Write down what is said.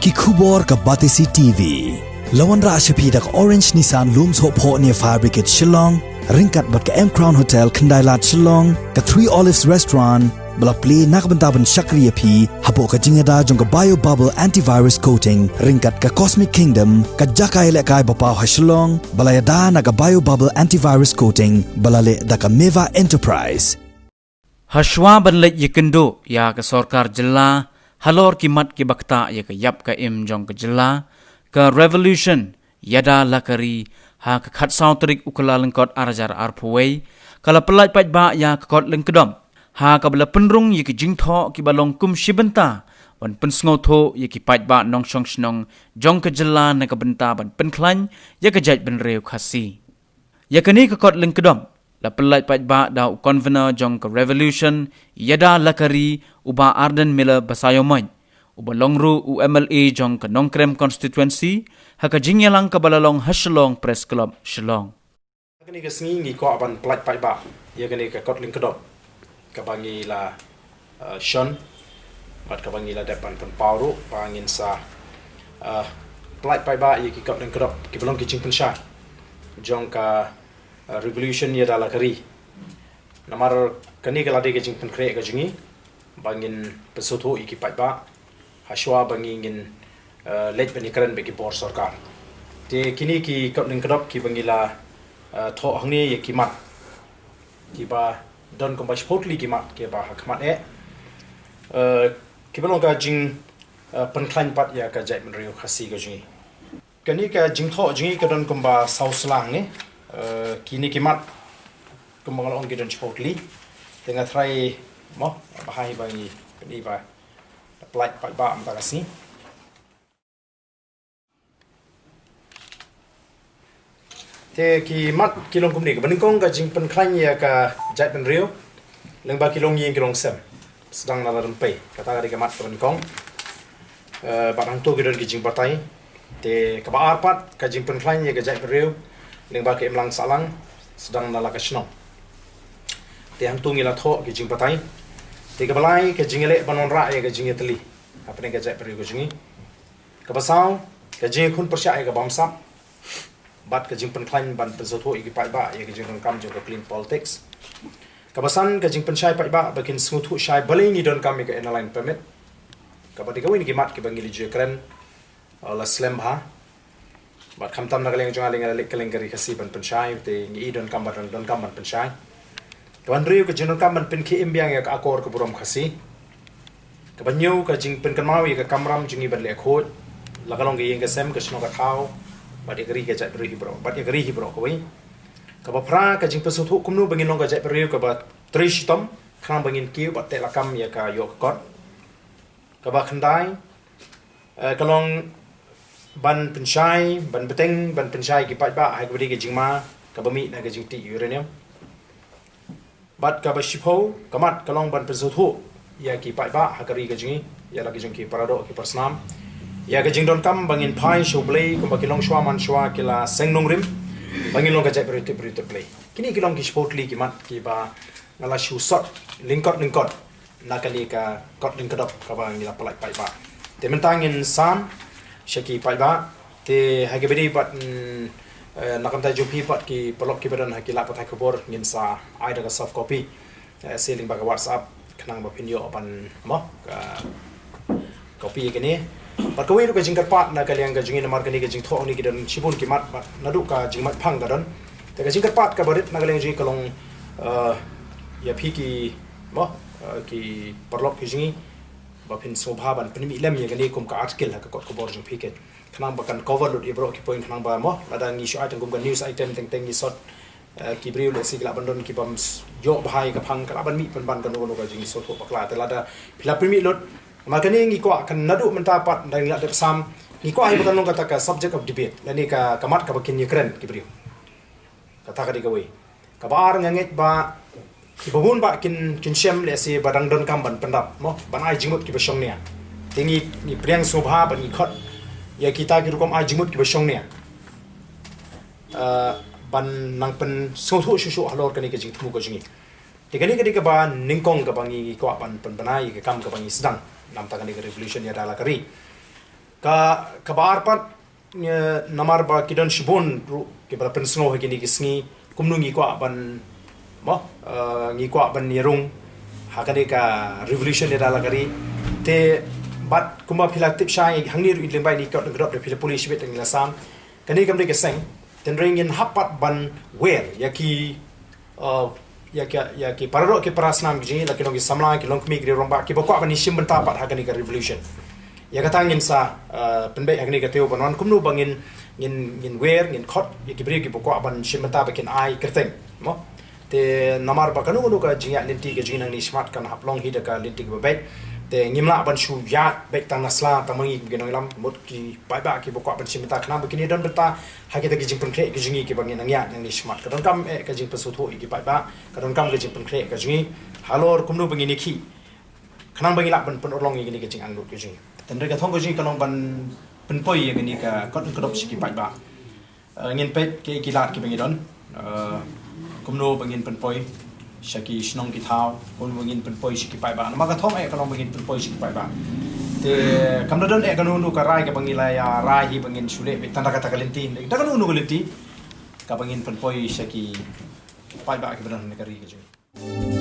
ki khubor ka Batisi TV. Lawan ra ashapi dak Orange Nissan Looms Hope Ho near Fire Brigade Shillong, ringkat bat ka M Crown Hotel Kendailat Shillong, ka Three Olives Restaurant, bala play nakbentaban Shakriya P, hapo ka Ïada jong ka Bio Bubble Antivirus Coating, ringkat ka Cosmic Kingdom, ka Jakai lekai bapaw ha Shillong, bala Ïada na ka Bio Bubble Antivirus Coating, bala le da ka Meva Enterprise. Hashwa banlet yekendo ya ke sorkar jela halor kimat ki bakta ya ke yap ka im jong ke jela ke revolution Ïada lakari ha ke khat sautrik ukala lengkot arajar arpuwei kala pelaj Paidbah ya ke kot Lyngkdop ha ka bela penrung ya ke jingtho ki balong kum shibenta ban pensngotho ya ki Paidbah nong shong snong jong ke jela na ke benta ban penklan ya ke jaj ben reu khasi ya ke ni ke kot Lyngkdop la pelaj Paidbah da konvener jong ke revolution Ïada lakari uba Arden Miller basayomaj uba longru UMLA jong ke nongkrem constituency haka jingyalang ke balalong haslong press club Shillong kini ke sengi ngi ko aban pelaj Paidbah ya kini ke kot Lyngkdop ke bangi la Sean bat ke bangi la depan penpauru bangin sa pelaj Paidbah ya ki kot Lyngkdop ki belong ki jing pensha jong ka revolution Ïada lakari namar kani ke lade ke jing penkre ke jingi bangin pesoto iki Paidbah haswa bangin lej penikran bagi bor sarkar te kini ki kot Lyngkdop ki bangila tho hangni ye kimat ki ba don ko ba spotli kimat ke ba hakmat ki belong ka jing penklan pat ya ka jai menrio khasi ke jingi kani ka jing tho jingi ka don ko ba sauslang ni kini kimat kembang on gidan spotli tengah try mo bahai bagi kini ba pelaj Paidbah antara sini te ki mat kilong kumni ke beningkong ka jing penklan ya ka jai pen rio lengba kilong yin kilong sem sedang na dalam pay kata ka mat ke beningkong barang tu gidan ki jing batai te ka ba arpat ka jing penklan ya ka jai pen rio lengba ke emlang salang sedang na la ka snong te hang tu ngila tho ki jing batai te ka balai ka jing ele banon ra ya ka jing teli apa ni ka jai pen rio ka jingi ka basau ka jing khun persya ya ka bamsap bat ke jing penklan ban pensoto iki Paidbah ya ke jing kam jo ke clean politics kabasan ke jing pensyai Paidbah bakin smutu syai balingi don kami ke airline permit kabadi kawin ki mat ke bangili je kren la slam ha bat khamtam na kaleng jonga lenga lek kaleng kari khasi ban pensyai te ngi don kam ban pensyai kaban riu ke jing don kam ban pen ki imbiang ya ka akor ke burom khasi kabanyu ke jing pen kanmawi ke kamram jingi ban le khot la kalong ge yeng ke sem ke sno ka thau bat egri ke jai beri bro bat egri hi bro koi ka ba pra ka jing pesotu kumnu bangin long ka jai beri ka ba trish tom khang bangin kiu bat te lakam ya ka yo kot ka ba khandai ka long ban pensyai ban beteng ban pensyai ki Paidbah hai beri ke jing ma ka ba mi na ka jing ti uranium bat ka ba shipo ka mat ka long ban pesotu ya ki Paidbah ha kari ka jingi ya la ki jing ki parado ki persnam ya ke jing don kam bangin pai shoblei ko bakilong shwa man shwa kila sengnong rim bangin long ka jai berite play kini kilong ki sportly ki mat ki ba ngala shu sot lingkot nakali ka kot Lyngkdop ka ba ngila pelaj Paidbah te mentangin sam shaki Paidbah te hagibedi bat nakam ta jopi pat ki pelok ki badan hakila pat hakobor ngin sa Ïada ka soft copy seling ba ka WhatsApp kanang ba pinyo pan mo ka copy kini pat kawin ka jing karpat na kaliang ka jingin mar kani ka jing thong ni kidan chibun ki mat nadu ka jing mat phang gadon te ka jing karpat ka barit na kaliang jing kalong ya phi ki mo ki parlok ki jingi ba pin sobha ban pin mi lem ya kani kum ka article ha ka ko bor jing phi ke khanang ba kan cover lut ibro ki point khanang ba mo lada ngi shu item kum ka news item teng teng ni sot ki briu le sigla bandon ki bam yo bhai ka phang ka ban mi pan ban ka no ka jing sot ko bakla te lada phila pin mi lut makanya ngi ko kan nadu mentapat dan la sam ngi ko ai bukan kata ka subject of debate lani ka kamat ka bakin Ukraine kibriu kata ka digawi ka bar nganget ba ki babun ba kin shem le si badang don kam ban pendap mo ban ai jimut ki basong nia tingi ni priang sobha ban ni khot ya kita ki rukom ai jimut ki basong nia ban nang pen so shu halor kani ka jing thu ko jingi tikani ka ba ningkong ka bangi ko ban pen banai ka kam ka bangi sedang nam tangan ke revolution Ïada lakari ka bar pat namar ba kidan shibon ru ke bala pensno he kini kisngi kumnu ngi kwa ban mo ngi kwa ban nirung hakane ka revolution ni dala kari te bat kuma phila tip shai hangni ru idling bai ni ka grop de phila police bet ngla sam kani kam de ke seng ten ring in hapat ban wer yaki ya ki pararo ke parasnam gi la kilong samla kilong kmi gri romba ki bokwa ban shim benta pat hakani ka revolution ya kata ngin sa penbe hakani ka teo banon kumnu bangin ngin wer ngin khot ya ki bri ki bokwa ban shim benta bakin ai kerteng mo te namar ba kanu nu ka jinga linti ke jinang ni smart kan haplong hi da ka linti ke baik te ngimla ban shu ya baik tang nasla tamangi ginong lam mot ki Paidbah ki bokwa ban shim benta khna bakini dan benta hakita ki jing penkre ki jingi ki bangin angya nang ni smart kadon kam ka jing pesutho ki Paidbah kadon kam ka jing penkre ka jingi halor kumnu bangini ki khnang bangi la ban pen orlong ni ki jing anglut ki jingi ten re ka thong ko jingi kanong ban penpoi ni ka kot Lyngkdop si ki Paidbah ngin pet ke kilat ki bangi don kumno bangin penpoi shaki snong ki thau kun bangin penpoi si ki Paidbah ma ka thong kanong bangin penpoi si ki Paidbah te kamdon kanu nu ka rai ka bangila ya rai hi bangin sule be tanda kata kalinti da kanu nu kalinti ka bangin penpoi shaki Paidbah ki badan negari ke